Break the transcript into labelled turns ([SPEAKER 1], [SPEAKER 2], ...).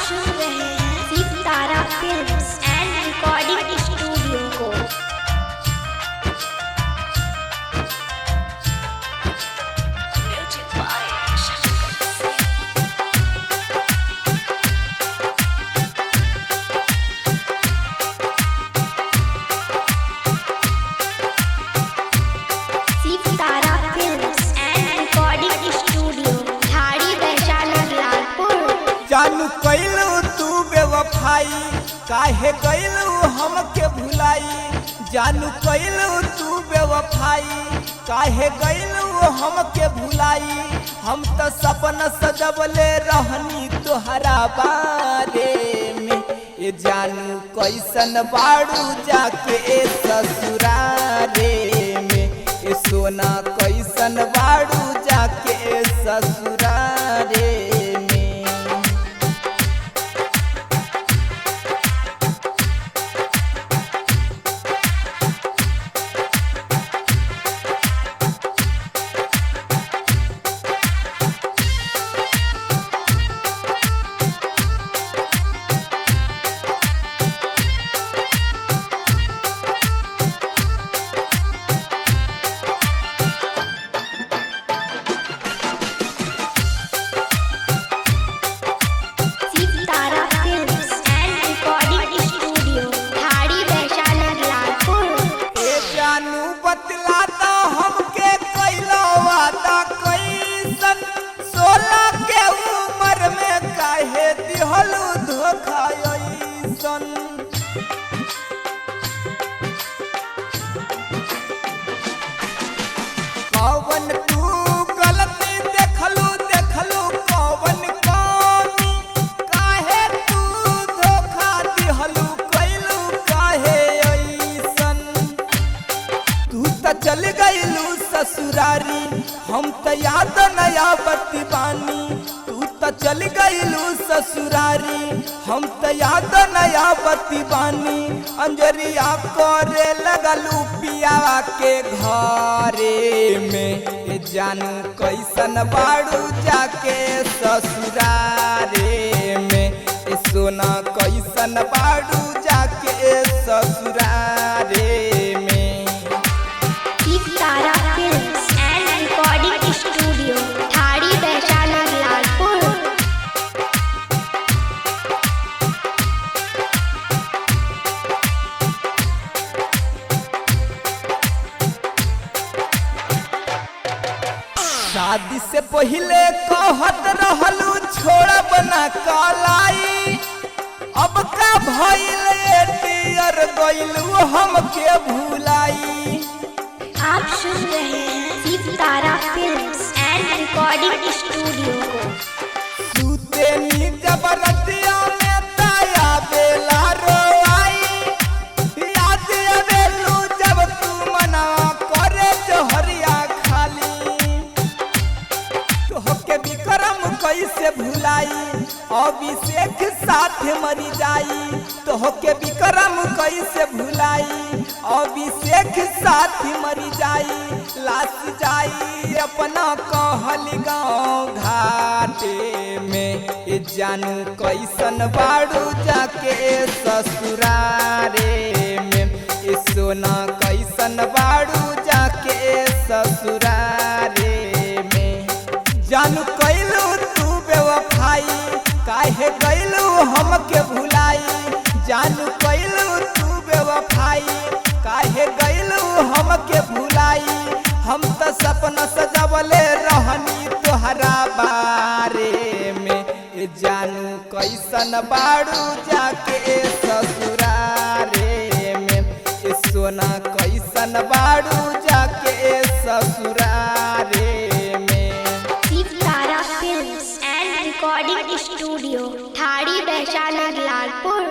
[SPEAKER 1] सुन रहे हैं सितारा फिल्म्स एंड रिकॉर्डिंग स्टूडियो को। Sitara films and recording studio, Thadi Vaishali Lalpur.
[SPEAKER 2] जानू कैलू तू बेवफाई, काहे गैलू हमके भुलाई। जानू कैलू तू बेवफाई, काहे गैलू हमके भुलाई। हम तो सपना सजवले रहनी तोहरा बारे में। ये जानू कैसन बाड़ू जाके ससुरारे में। ये सोना कैसन बाड़ू जाके ससुरारे में।
[SPEAKER 1] Sitara films and recording studio, Thadi Vaishali Lalpur.
[SPEAKER 2] ए जानू बतला तो हमके कैलो वादा कैसन। 16 के उम्र में काहे दिहलू धोखा ऐसन। कौन तू गलती देखलू कौन कमी। काहे तू धोखा दिहलू कैलू काहे ऐसन। तू तो चल गईलू ससुरारी, हम तो याद नया बत्ती बानी। तू तो चल गईलू ससुरारी, हम तो याद नया बत्ती बानी। अंजरिया करे लगलू पियावा के घरे में। ये जानू कैसन बाड़ू जाके ससुरारे में। ये सोना कैसन बाड़ू जाके ससुरारे में।
[SPEAKER 1] Sitara films and recording studio, Thadi Vaishali Lalpur.
[SPEAKER 2] शादी से पहले कहत रहलू छोड़ा बना कलाई। अब का भइल डियर गइलू हमके भुलाई।
[SPEAKER 1] आप सुन रहे हैं सितारा फिल्म्स एंड रिकॉर्डिंग स्टूडियो को।
[SPEAKER 2] सूते नी जबरतिया में ताया बेला रोई। याद आवेलू जब तू मना करे जोहरिया खाली। तोहके विक्रम कैसे भुलाई, अभिषेक साथ मरी जाई। तोहके विक्रम कैसे भुलाई, अभिषेक साथ मरी जाई। लाश जाई अपना कहल गाँव घाटे में। ये जानू कैसन बाड़ू जाके ससुरारे में। ये सोना कैसन बाड़ू जाके ससुरारे में। जानू कैलू तू बेवफाई, काहे गैलू हमके भुलाई। जानू कैलू तू बेवफाई, काहे गैलू हमके भुलाई। हम तो सपना सजवले रहनी तोहरा बारे में। ये जानू कैसन बाड़ू जाके ससुरारे में। ये सोना कैसन बाड़ू जाके ससुरारे में।
[SPEAKER 1] Sitara films and recording studio, Thadi Vaishali Lalpur.